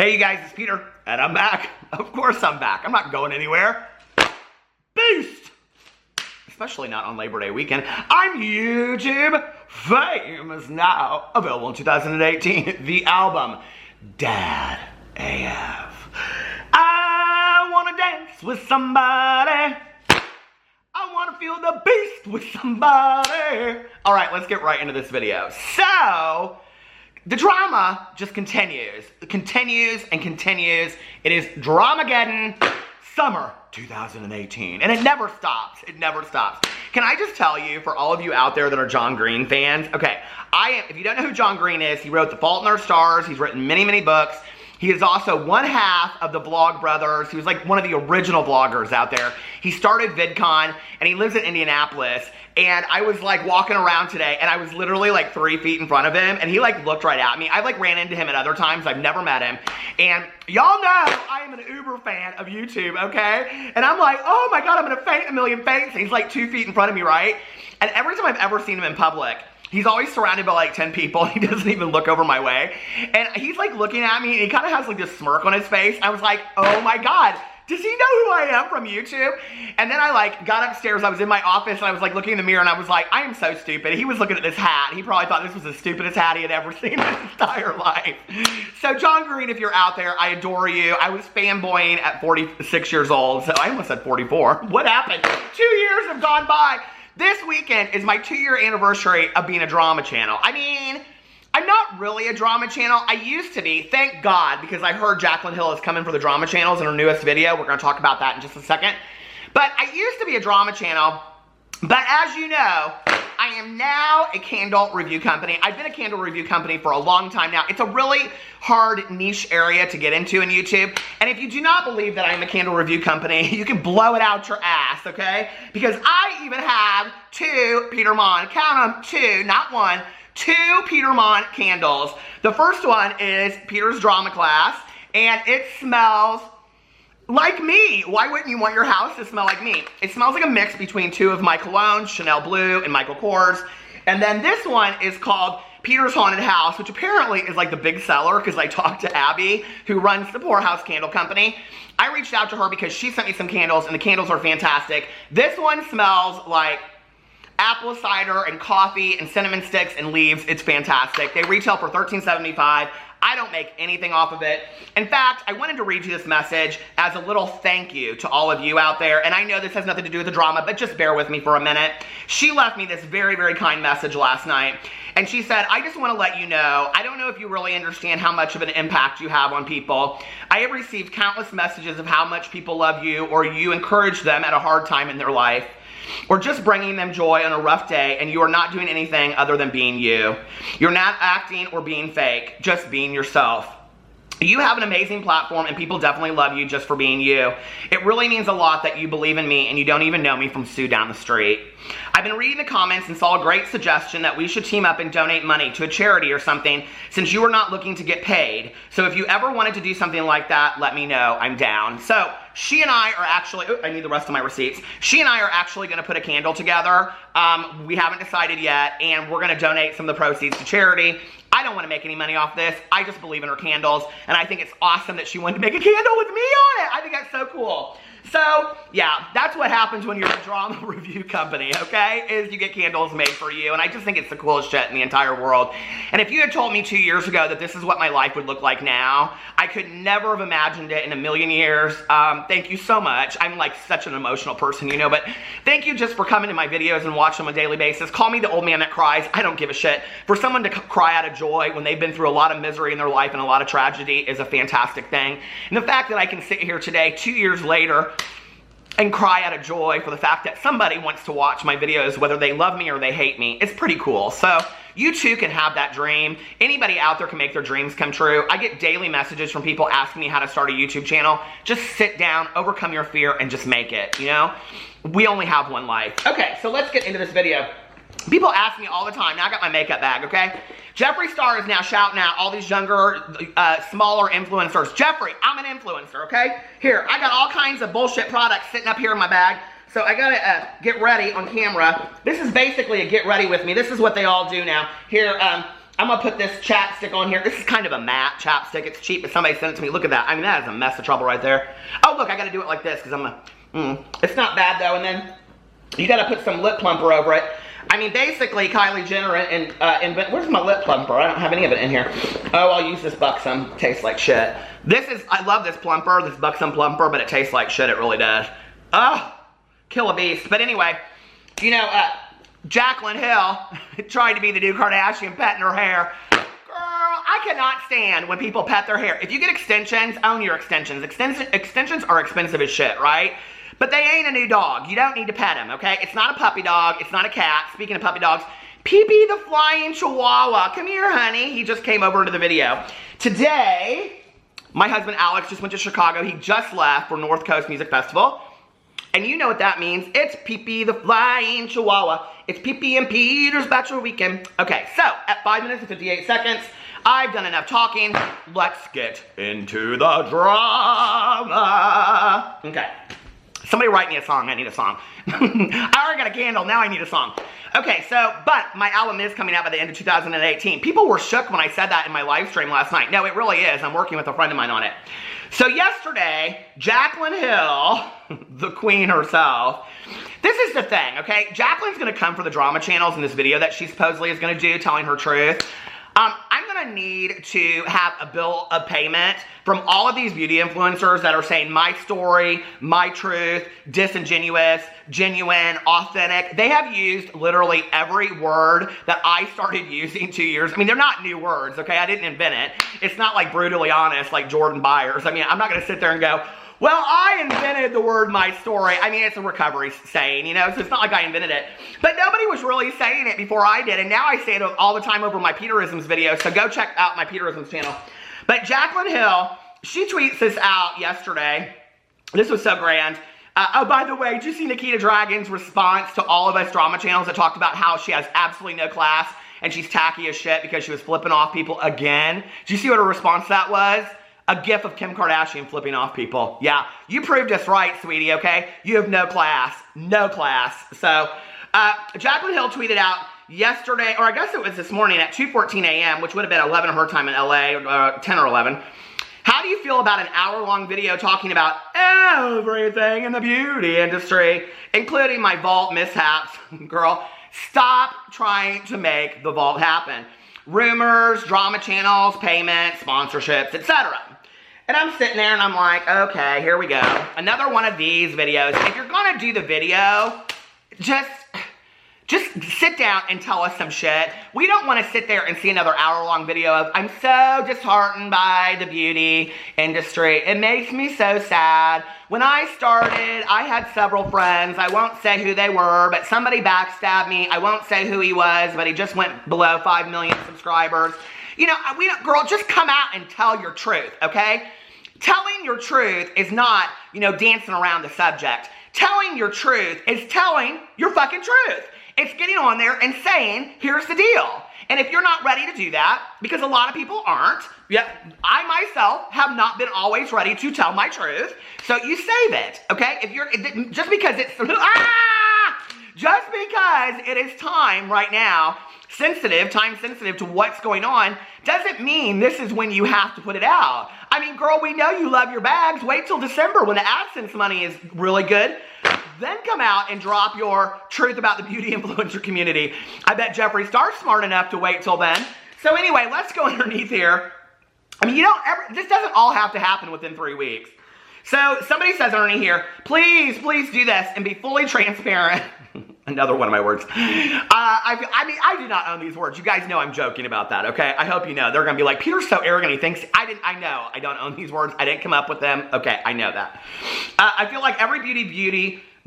Hey you guys, it's Peter, and I'm back. Of course I'm back. I'm not going anywhere. Beast! Especially not on Labor Day weekend. I'm YouTube famous now. Available in 2018. The album, Dad AF. I wanna dance with somebody. I wanna feel the beast with somebody. All right, let's get right into this video. So, the drama just continues. It continues and continues. It is Dramageddon Summer 2018. And it never stops. It never stops. Can I just tell you, for all of you out there that are John Green fans, okay, if you don't know who John Green is, he wrote The Fault in Our Stars. He's written many, many books. He is also one half of the Vlog Brothers. He was like one of the original vloggers out there. He started VidCon, and he lives in Indianapolis. And I was like walking around today, and I was literally like 3 feet in front of him, and he like looked right at me. I like ran into him at other times. I've never met him. And y'all know I am an uber fan of YouTube, okay? And I'm like, oh my God, I'm gonna faint a million faints. And he's like 2 feet in front of me, right? And every time I've ever seen him in public, he's always surrounded by like 10 people. He doesn't even look over my way. And he's like looking at me, and he kind of has like this smirk on his face. I was like, oh my God, does he know who I am from YouTube? And then I like got upstairs. I was in my office, and I was like looking in the mirror, and I was like, I am so stupid. He was looking at this hat. He probably thought this was the stupidest hat he had ever seen in his entire life. So John Green, if you're out there, I adore you. I was fanboying at 46 years old. So I almost said 44. What happened? 2 years have gone by. This weekend is my 2-year anniversary of being a drama channel. I mean, I'm not really a drama channel. I used to be, thank God, because I heard Jaclyn Hill is coming for the drama channels in her newest video. We're gonna talk about that in just a second. But I used to be a drama channel, but as you know, I am now a candle review company. I've been a candle review company for a long time now. It's a really hard niche area to get into in YouTube. And if you do not believe that I'm a candle review company, you can blow it out your ass, okay? Because I even have 2 Peter Monn, count them, 2, not 1, 2 Peter Monn candles. The first one is Peter's Drama Class, and it smells like me. Why wouldn't you want your house to smell like me? It smells like a mix between 2 of my colognes, Chanel Blue and Michael Kors. And then this one is called Peter's Haunted House, which apparently is like the big seller, because I talked to Abby, who runs the Poorhouse Candle Company. I reached out to her because she sent me some candles, and the candles are fantastic. This one smells like apple cider and coffee and cinnamon sticks and leaves. It's fantastic. They retail for $13.75. I don't make anything off of it. In fact, I wanted to read you this message as a little thank you to all of you out there. And I know this has nothing to do with the drama, but just bear with me for a minute. She left me this very, very kind message last night. And she said, I just want to let you know, I don't know if you really understand how much of an impact you have on people. I have received countless messages of how much people love you, or you encourage them at a hard time in their life, or just bringing them joy on a rough day, and you are not doing anything other than being you. You're not acting or being fake, just being yourself. You have an amazing platform, and people definitely love you just for being you. It really means a lot that you believe in me, and you don't even know me from Sue down the street. I've been reading the comments and saw a great suggestion that we should team up and donate money to a charity or something, since you are not looking to get paid. So if you ever wanted to do something like that, let me know. I'm down. So she and I are actually, I need the rest of my receipts. She and I are actually going to put a candle together. We haven't decided yet, and we're going to donate some of the proceeds to charity. I don't want to make any money off this. I just believe in her candles, and I think it's awesome that she wanted to make a candle with me on it. I think that's so cool. So, yeah, that's what happens when you're a drama review company, okay? Is you get candles made for you, and I just think it's the coolest shit in the entire world. And if you had told me 2 years ago that this is what my life would look like now, I could never have imagined it in a million years. Thank you so much. I'm like such an emotional person, you know, but thank you just for coming to my videos and watching them on a daily basis. Call me the old man that cries. I don't give a shit. For someone to cry out of joy when they've been through a lot of misery in their life and a lot of tragedy is a fantastic thing. And the fact that I can sit here today, 2 years later, and cry out of joy for the fact that somebody wants to watch my videos, whether they love me or they hate me, it's pretty cool. So you too can have that dream. Anybody out there can make their dreams come true. I get daily messages from people asking me how to start a YouTube channel. Just sit down, overcome your fear, and just make it, you know? We only have one life. Okay, so let's get into this video. People ask me all the time, now I got my makeup bag, okay? Jeffree Star is now shouting out all these younger, smaller influencers. Jeffree, I'm an influencer, okay? Here, I got all kinds of bullshit products sitting up here in my bag. So I gotta get ready on camera. This is basically a get ready with me. This is what they all do now. Here, I'm gonna put this chapstick on here. This is kind of a matte chapstick. It's cheap, but somebody sent it to me. Look at that. I mean, that is a mess of trouble right there. Oh, look, I gotta do it like this because it's not bad though. And then you gotta put some lip plumper over it. I mean, basically, Kylie Jenner where's my lip plumper? I don't have any of it in here. Oh, I'll use this Buxom. Tastes like shit. I love this plumper, this Buxom plumper, but it tastes like shit. It really does. Oh, kill a beast. But anyway, you know, Jaclyn Hill tried to be the new Kardashian, petting her hair. Girl, I cannot stand when people pet their hair. If you get extensions, own your extensions. Extensions are expensive as shit, right? But they ain't a new dog. You don't need to pet them, okay? It's not a puppy dog. It's not a cat. Speaking of puppy dogs, Pee-Pee the flying chihuahua. Come here, honey. He just came over into the video. Today, my husband Alex just went to Chicago. He just left for North Coast Music Festival. And you know what that means. It's Pee-Pee the flying chihuahua. It's Pee-Pee and Peter's bachelor weekend. Okay, so at 5 minutes and 58 seconds, I've done enough talking. Let's get into the drama. Okay. Somebody write me a song. I need a song. I already got a candle. Now I need a song. Okay, but my album is coming out by the end of 2018. People were shook when I said that in my live stream last night. No, it really is. I'm working with a friend of mine on it. So yesterday, Jaclyn Hill, the queen herself, this is the thing, okay? Jaclyn's going to come for the drama channels in this video that she supposedly is going to do, telling her truth. I'm going to need to have a bill of payment from all of these beauty influencers that are saying my story, my truth, disingenuous, genuine, authentic. They have used literally every word that I started using 2 years. I mean, they're not new words, okay? I didn't invent it. It's not like brutally honest like Jordan Byers. I mean, I'm not going to sit there and go, well, I invented the word my story. I mean, it's a recovery saying, you know, so it's not like I invented it. But nobody was really saying it before I did, and now I say it all the time over my Peterisms videos, so go check out my Peterisms channel. But Jaclyn Hill, she tweets this out yesterday. This was so grand. Oh, by the way, did you see Nikita Dragun's response to all of us drama channels that talked about how she has absolutely no class and she's tacky as shit because she was flipping off people again? Did you see what her response to that was? A gif of Kim Kardashian flipping off people. Yeah, you proved us right, sweetie, okay? You have no class. No class. So, Jaclyn Hill tweeted out yesterday, or I guess it was this morning at 2:14 a.m., which would have been 11 of her time in LA, 10 or 11. How do you feel about an hour-long video talking about everything in the beauty industry, including my vault mishaps? Girl, stop trying to make the vault happen. Rumors, drama channels, payments, sponsorships, etc. And I'm sitting there and I'm like, okay, here we go. Another one of these videos. If you're gonna do the video, just sit down and tell us some shit. We don't want to sit there and see another hour-long video of, I'm so disheartened by the beauty industry. It makes me so sad. When I started, I had several friends. I won't say who they were, but somebody backstabbed me. I won't say who he was, but he just went below 5 million subscribers. You know, girl, just come out and tell your truth, okay? Telling your truth is not, you know, dancing around the subject. Telling your truth is telling your fucking truth. It's getting on there and saying, here's the deal. And if you're not ready to do that, because a lot of people aren't, yeah, I myself have not been always ready to tell my truth, so you save it, okay? Just because it is time right now, time sensitive to what's going on, doesn't mean this is when you have to put it out. I mean, girl, we know you love your bags. Wait till December when the AdSense money is really good. Then come out and drop your truth about the beauty influencer community. I bet Jeffree Star's smart enough to wait till then. So anyway, let's go underneath here. I mean, this doesn't all have to happen within 3 weeks. So somebody says underneath here, please do this and be fully transparent. Another one of my words. I do not own these words. You guys know I'm joking about that, okay? I hope you know. They're going to be like, Peter's so arrogant, he thinks, I know. I don't own these words. I didn't come up with them. Okay, I know that. I feel like every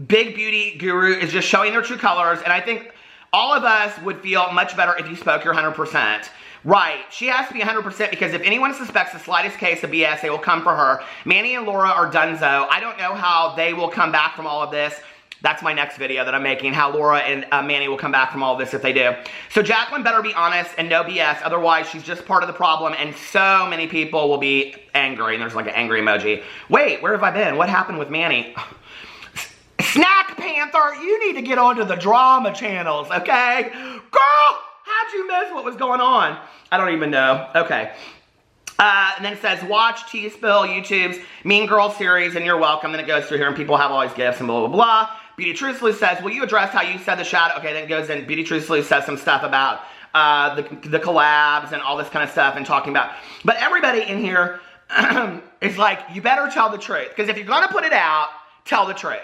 big beauty guru is just showing their true colors, and I think all of us would feel much better if you spoke your 100%. Right, she has to be 100% because if anyone suspects the slightest case of BS, they will come for her. Manny and Laura are donezo. I don't know how they will come back from all of this. That's my next video that I'm making, how Laura and Manny will come back from all of this if they do. So Jaclyn better be honest and no BS, otherwise she's just part of the problem and so many people will be angry, and there's like an angry emoji. Wait, where have I been? What happened with Manny? Snack Panther, you need to get onto the drama channels, okay? Girl, how'd you miss what was going on? I don't even know. Okay. And then it says, watch T-Spill YouTube's Mean Girl series, and you're welcome. Then it goes through here, and people have all these gifts, and blah, blah, blah. Beauty Truthfully says, will you address how you said the shadow? Okay, then it goes in, Beauty Truthfully says some stuff about the collabs and all this kind of stuff, and talking about, but everybody in here is like, you better tell the truth, because if you're going to put it out, tell the truth.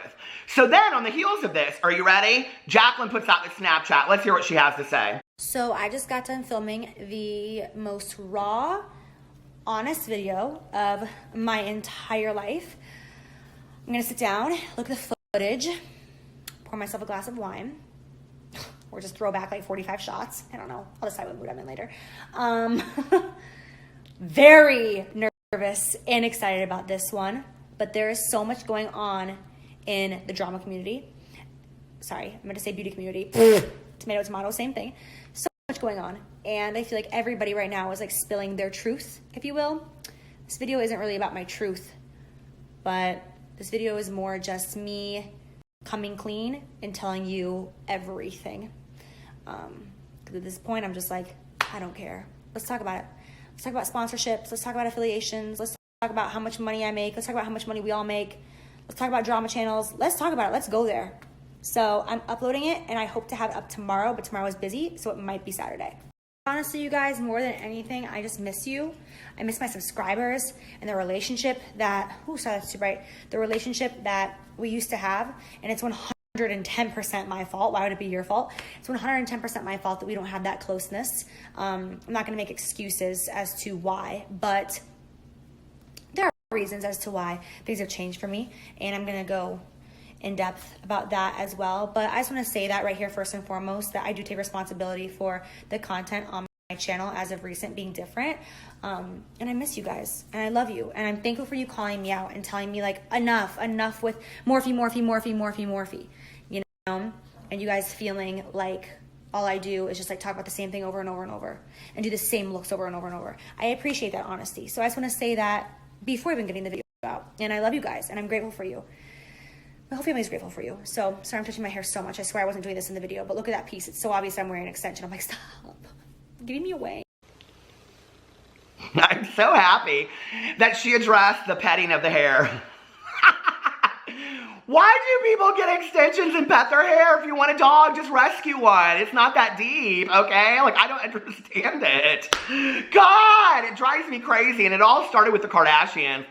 So then, on the heels of this, are you ready? Jaclyn puts out the Snapchat. Let's hear what she has to say. So I just got done filming the most raw, honest video of my entire life. I'm gonna sit down, look at the footage, pour myself a glass of wine, or just throw back like 45 shots. I don't know. I'll decide what mood I'm in later. Very nervous and excited about this one, but there is so much going on in the drama community. Sorry, I'm gonna say beauty community. Tomato, tomato, same thing. So much going on, and I feel like everybody right now is like spilling their truth, if you will. This video isn't really about my truth, but this video is more just me coming clean and telling you everything. Because at this point, I'm just like, I don't care. Let's talk about it. Let's talk about sponsorships. Let's talk about affiliations. Let's talk about how much money I make. Let's talk about how much money we all make. Let's talk about drama channels. Let's talk about it. Let's go there. So I'm uploading it, and I hope to have it up tomorrow, but tomorrow is busy, so it might be Saturday. Honestly, you guys, more than anything, I just miss you. I miss my subscribers and the relationship that, sorry, that's too bright. The relationship that we used to have, and it's 110% my fault. Why would it be your fault? It's 110% my fault that we don't have that closeness. I'm not gonna make excuses as to why, but there are reasons as to why things have changed for me, and I'm gonna go in depth about that as well. But I just want to say that right here first and foremost, that I do take responsibility for the content on my channel as of recent being different. And I miss you guys, and I love you, and I'm thankful for you calling me out and telling me like, enough with Morphe, you know, and you guys feeling like all I do is just like talk about the same thing over and over and over and do the same looks over and over and over. I appreciate that honesty. So I just want to say that before even getting the video out, and I love you guys, and I'm grateful for you. My whole family is grateful for you. So, sorry I'm touching my hair so much. I swear I wasn't doing this in the video, but look at that piece. It's so obvious I'm wearing an extension. I'm like, stop. Giving me away. I'm so happy that she addressed the petting of the hair. Why do people get extensions and pet their hair? If you want a dog, just rescue one. It's not that deep, okay? Like, I don't understand it. God, it drives me crazy. And it all started with the Kardashians.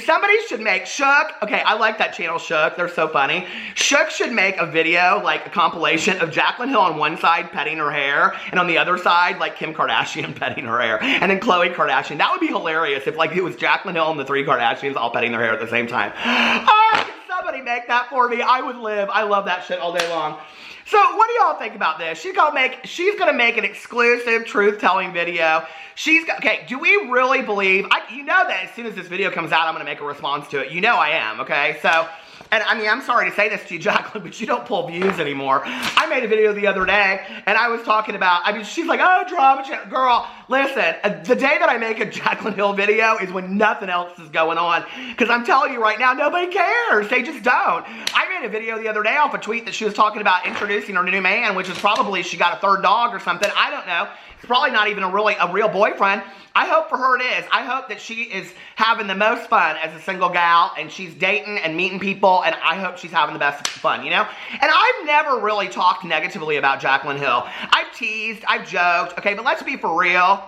Somebody should make Shook. Okay, I like that channel, Shook. They're so funny. Shook should make a video, like a compilation of Jaclyn Hill on one side petting her hair, and on the other side, like Kim Kardashian petting her hair, and then Khloe Kardashian. That would be hilarious if like it was Jaclyn Hill and the three Kardashians all petting their hair at the same time. Oh, can somebody make that for me? I would live. I love that shit all day long. So what do y'all think about this? She's gonna make an exclusive truth-telling video. Okay, do we really believe, you know that as soon as this video comes out, I'm gonna make a response to it. You know I am, okay? So, and I mean, I'm sorry to say this to you, Jaclyn, but you don't pull views anymore. I made a video the other day, and I was talking about, I mean, she's like, oh, drama channel. Girl, listen, the day that I make a Jaclyn Hill video is when nothing else is going on, because I'm telling you right now, nobody cares. They just don't. I made a video the other day off a tweet that she was talking about introducing her new man, which is probably she got a third dog or something. I don't know. It's probably not even a real boyfriend. I hope for her it is. I hope that she is having the most fun as a single gal, and she's dating and meeting people, and I hope she's having the best fun, you know? And I've never really talked negatively about Jaclyn Hill. I've teased, I've joked, okay, but let's be for real.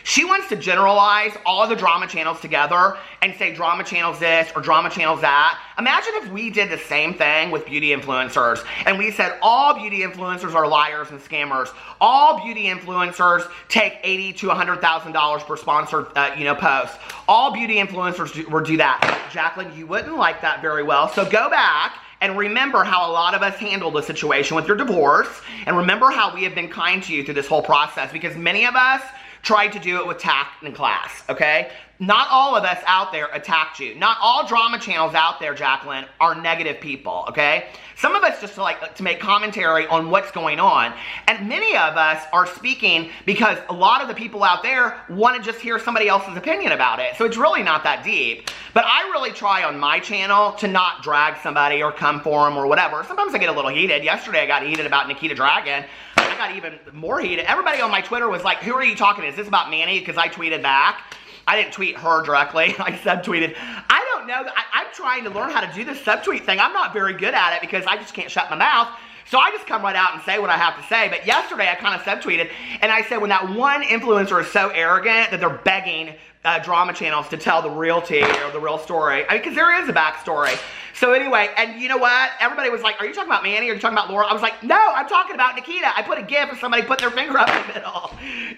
She wants to generalize all of the drama channels together and say drama channels this or drama channels that. Imagine if we did the same thing with beauty influencers and we said all beauty influencers are liars and scammers. All beauty influencers take $80,000 to $100,000 per sponsored post. All beauty influencers would do that. Jaclyn, you wouldn't like that very well. So go back and remember how a lot of us handled the situation with your divorce, and remember how we have been kind to you through this whole process, because many of us tried to do it with tact and class, okay? not all of us out there attacked you. Not all drama channels out there, Jaclyn, are negative people, okay? Some of us just like to make commentary on what's going on. And many of us are speaking because a lot of the people out there want to just hear somebody else's opinion about it. So it's really not that deep. But I really try on my channel to not drag somebody or come for them or whatever. Sometimes I get a little heated. Yesterday I got heated about Nikita Dragon. I got even more heated. Everybody on my Twitter was like, who are you talking to? Is this about Manny? Because I tweeted back. I didn't tweet her directly. I subtweeted. I don't know. I'm trying to learn how to do this subtweet thing. I'm not very good at it because I just can't shut my mouth. So I just come right out and say what I have to say. But yesterday I kind of subtweeted and I said when that one influencer is so arrogant that they're begging drama channels to tell the real tea or the real story. I mean, because there is a backstory. So anyway, and you know what? Everybody was like, are you talking about Manny? Are you talking about Laura? I was like, no, I'm talking about Nikita. I put a gif of somebody put their finger up in the middle.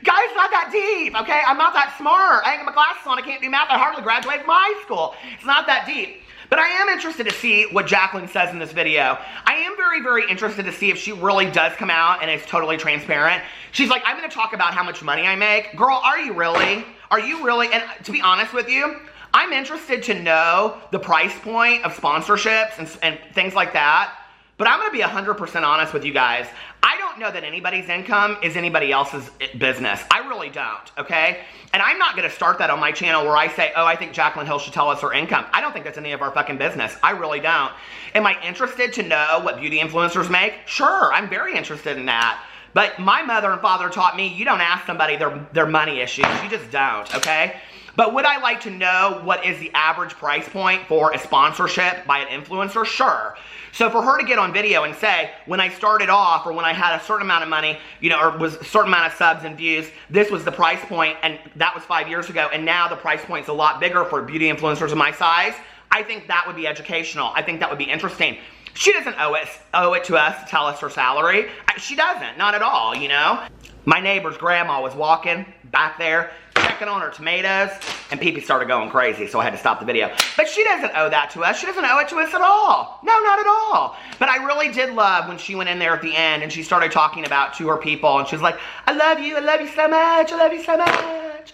Guys, it's not that deep, okay? I'm not that smart. I ain't got my glasses on. I can't do math. I hardly graduated from high school. It's not that deep. But I am interested to see what Jaclyn says in this video. I am very, very interested to see if she really does come out and is totally transparent. She's like, I'm going to talk about how much money I make. Girl, are you really? Are you really? And to be honest with you, I'm interested to know the price point of sponsorships and things like that. But I'm going to be 100% honest with you guys. I don't know that anybody's income is anybody else's business. I really don't, okay? And I'm not going to start that on my channel where I say, oh, I think Jaclyn Hill should tell us her income. I don't think that's any of our fucking business. I really don't. Am I interested to know what beauty influencers make? Sure, I'm very interested in that. But my mother and father taught me, you don't ask somebody their money issues. You just don't, okay? But would I like to know what is the average price point for a sponsorship by an influencer? Sure. So for her to get on video and say, when I started off or when I had a certain amount of money, you know, or was a certain amount of subs and views, this was the price point, and that was 5 years ago, and now the price point's a lot bigger for beauty influencers of my size, I think that would be educational. I think that would be interesting. She doesn't owe it to us to tell us her salary. She doesn't, not at all, you know? My neighbor's grandma was walking back there, checking on her tomatoes, and Pee-Pee started going crazy, so I had to stop the video. But she doesn't owe that to us. She doesn't owe it to us at all. No, not at all. But I really did love when she went in there at the end and she started talking about to her people, and she was like, I love you so much, I love you so much.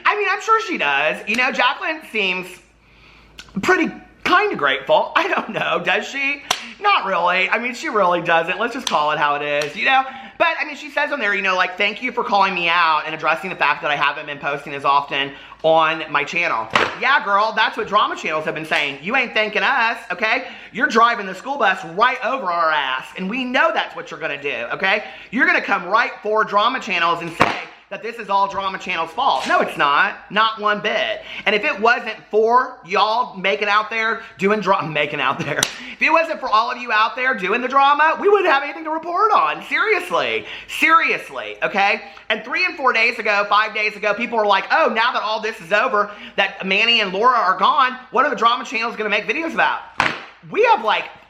I mean, I'm sure she does. You know, Jaclyn seems pretty kind of grateful. I don't know, does she? Not really. I mean, she really doesn't. Let's just call it how it is, you know? But, I mean, she says on there, you know, like, thank you for calling me out and addressing the fact that I haven't been posting as often on my channel. Yeah, girl, that's what drama channels have been saying. You ain't thanking us, okay? You're driving the school bus right over our ass, and we know that's what you're gonna do, okay? You're gonna come right for drama channels and say that this is all drama channel's fault. No, it's not. Not one bit. And if it wasn't for y'all making out there doing drama, if it wasn't for all of you out there doing the drama, we wouldn't have anything to report on. Seriously. Seriously, okay? And 3 and 4 days ago, 5 days ago, people were like, oh, now that all this is over, that Manny and Laura are gone, what are the drama channels gonna make videos about?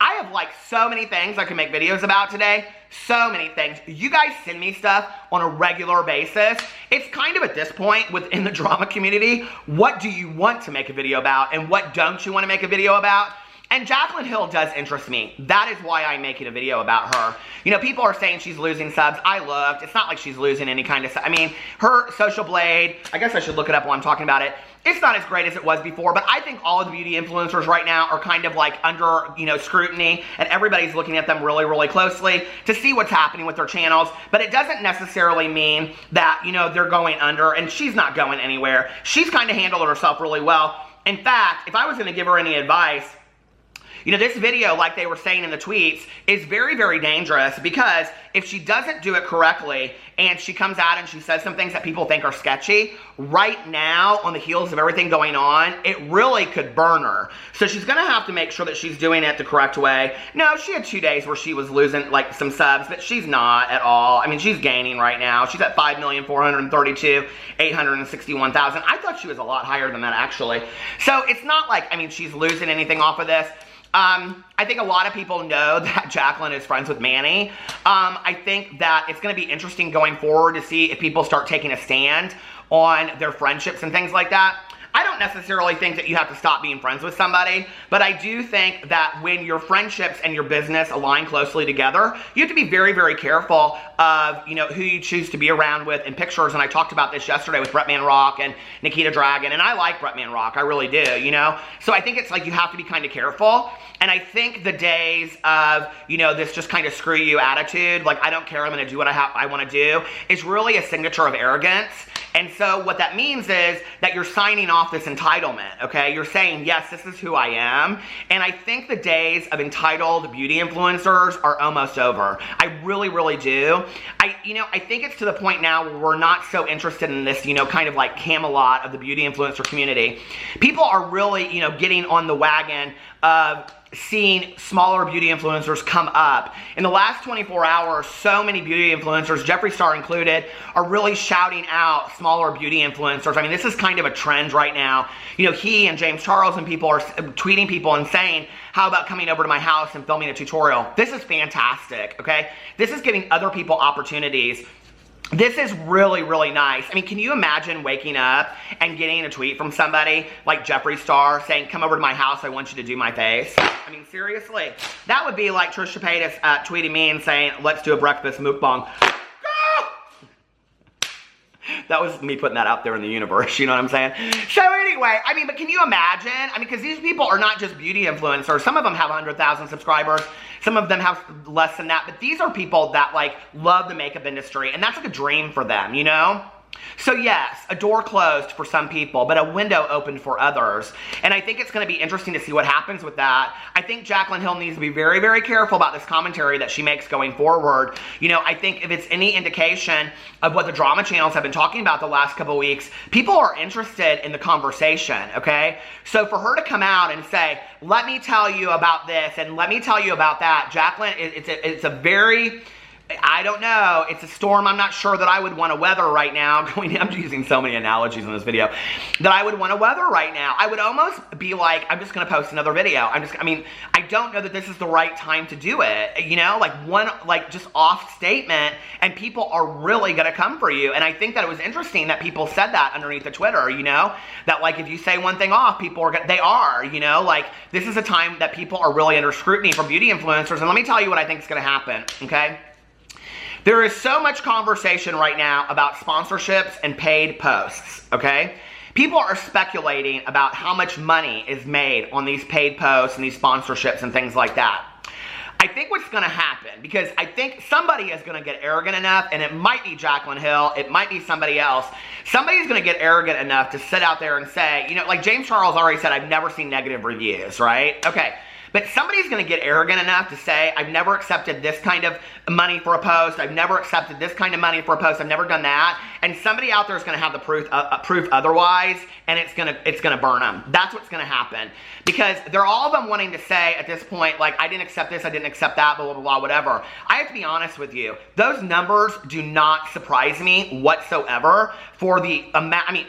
I have like so many things I can make videos about today. So many things. You guys send me stuff on a regular basis. It's kind of at this point within the drama community, what do you want to make a video about and what don't you want to make a video about? And Jaclyn Hill does interest me. That is why I'm making a video about her. You know, people are saying she's losing subs. I looked. It's not like she's losing any kind of... I mean, her social blade, I guess I should look it up while I'm talking about it. It's not as great as it was before, but I think all of the beauty influencers right now are kind of like under, you know, scrutiny, and everybody's looking at them really, really closely to see what's happening with their channels. But it doesn't necessarily mean that, you know, they're going under, and she's not going anywhere. She's kind of handled herself really well. In fact, if I was going to give her any advice, you know, this video, like they were saying in the tweets, is very, very dangerous because if she doesn't do it correctly and she comes out and she says some things that people think are sketchy, right now, on the heels of everything going on, it really could burn her. So she's going to have to make sure that she's doing it the correct way. No, she had 2 days where she was losing, like, some subs, but she's not at all. I mean, she's gaining right now. She's at 5,432,861,000. I thought she was a lot higher than that, actually. So it's not like, I mean, she's losing anything off of this. I think a lot of people know that Jaclyn is friends with Manny. I think that it's going to be interesting going forward to see if people start taking a stand on their friendships and things like that. I don't necessarily think that you have to stop being friends with somebody, but I do think that when your friendships and your business align closely together, you have to be very, very careful of, you know, who you choose to be around with in pictures. And I talked about this yesterday with Brett Man Rock and Nikita Dragon, and I like Brett Man Rock, I really do, you know? So I think it's like you have to be kind of careful. And I think the days of, you know, this just kind of screw you attitude, like I don't care, I'm going to do what I want to do, is really a signature of arrogance. And so what that means is that you're signing off this entitlement, okay? You're saying, yes, this is who I am. And I think the days of entitled beauty influencers are almost over. I really, really do. I think it's to the point now where we're not so interested in this, you know, kind of like Camelot of the beauty influencer community. People are really, you know, getting on the wagon of seeing smaller beauty influencers come up. In the last 24 hours, so many beauty influencers, Jeffree Star included, are really shouting out smaller beauty influencers. I mean, this is kind of a trend right now. You know, he and James Charles and people are tweeting people and saying, how about coming over to my house and filming a tutorial? This is fantastic, okay? This is giving other people opportunities. This is really, really nice. I mean, can you imagine waking up and getting a tweet from somebody like Jeffree Star saying, come over to my house, I want you to do my face? I mean, seriously. That would be like Trisha Paytas tweeting me and saying, let's do a breakfast mukbang. That was me putting that out there in the universe, you know what I'm saying? So anyway, I mean, but can you imagine? I mean, because these people are not just beauty influencers. Some of them have 100,000 subscribers. Some of them have less than that. But these are people that, like, love the makeup industry. And that's like a dream for them, you know? So yes, a door closed for some people, but a window opened for others. And I think it's going to be interesting to see what happens with that. I think Jaclyn Hill needs to be very, very careful about this commentary that she makes going forward. You know, I think if it's any indication of what the drama channels have been talking about the last couple of weeks, people are interested in the conversation, okay? So for her to come out and say, let me tell you about this and let me tell you about that, Jaclyn, it's a very... I don't know. It's a storm I'm not sure that I would want to weather right now. I'm using so many analogies in this video that I would want to weather right now. I would almost be like, I'm just going to post another video. I don't know that this is the right time to do it. You know, like one, like just off statement and people are really going to come for you. And I think that it was interesting that people said that underneath the Twitter, you know, that like if you say one thing off, people are going to, they are, you know, like this is a time that people are really under scrutiny from beauty influencers. And let me tell you what I think is going to happen, okay? There is so much conversation right now about sponsorships and paid posts, okay? People are speculating about how much money is made on these paid posts and these sponsorships and things like that. I think what's going to happen, because I think somebody is going to get arrogant enough, and it might be Jaclyn Hill, it might be somebody else. Somebody's going to get arrogant enough to sit out there and say, you know, like James Charles already said, I've never seen negative reviews, right? Okay. But somebody's going to get arrogant enough to say, I've never accepted this kind of money for a post. I've never accepted this kind of money for a post. I've never done that. And somebody out there is going to have the proof otherwise, and it's going to burn them. That's what's going to happen. Because they're all of them wanting to say at this point, like, I didn't accept this, I didn't accept that, blah, blah, blah, whatever. I have to be honest with you. Those numbers do not surprise me whatsoever for the amount,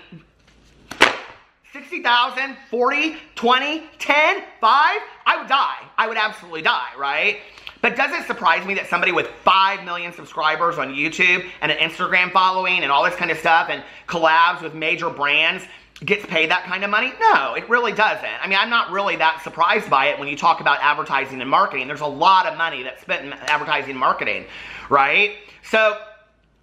60,000, 40, 20, 10, 5, I would die. I would absolutely die, right? But does it surprise me that somebody with 5 million subscribers on YouTube and an Instagram following and all this kind of stuff and collabs with major brands gets paid that kind of money? No, it really doesn't. I mean, I'm not really that surprised by it when you talk about advertising and marketing. There's a lot of money that's spent in advertising and marketing, right? So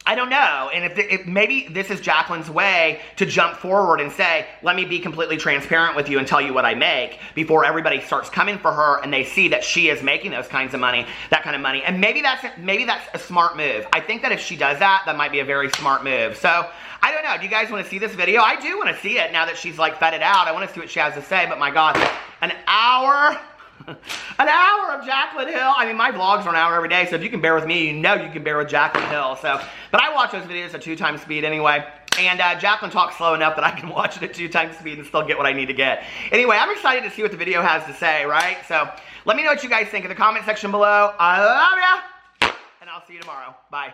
I don't know, and if maybe this is Jaclyn's way to jump forward and say, let me be completely transparent with you and tell you what I make before everybody starts coming for her and they see that she is making those kinds of money, that kind of money. And maybe that's a smart move. I think that if she does that, that might be a very smart move. So I don't know. Do you guys want to see this video? I do want to see it now that she's like fed it out. I want to see what she has to say, but my God, an hour of Jaclyn Hill. I mean, my vlogs are an hour every day, so if you can bear with me, you know you can bear with Jaclyn Hill. So, but I watch those videos at 2 times speed anyway. And Jaclyn talks slow enough that I can watch it at 2 times speed and still get what I need to get. Anyway, I'm excited to see what the video has to say, right? So, let me know what you guys think in the comment section below. I love ya! And I'll see you tomorrow. Bye.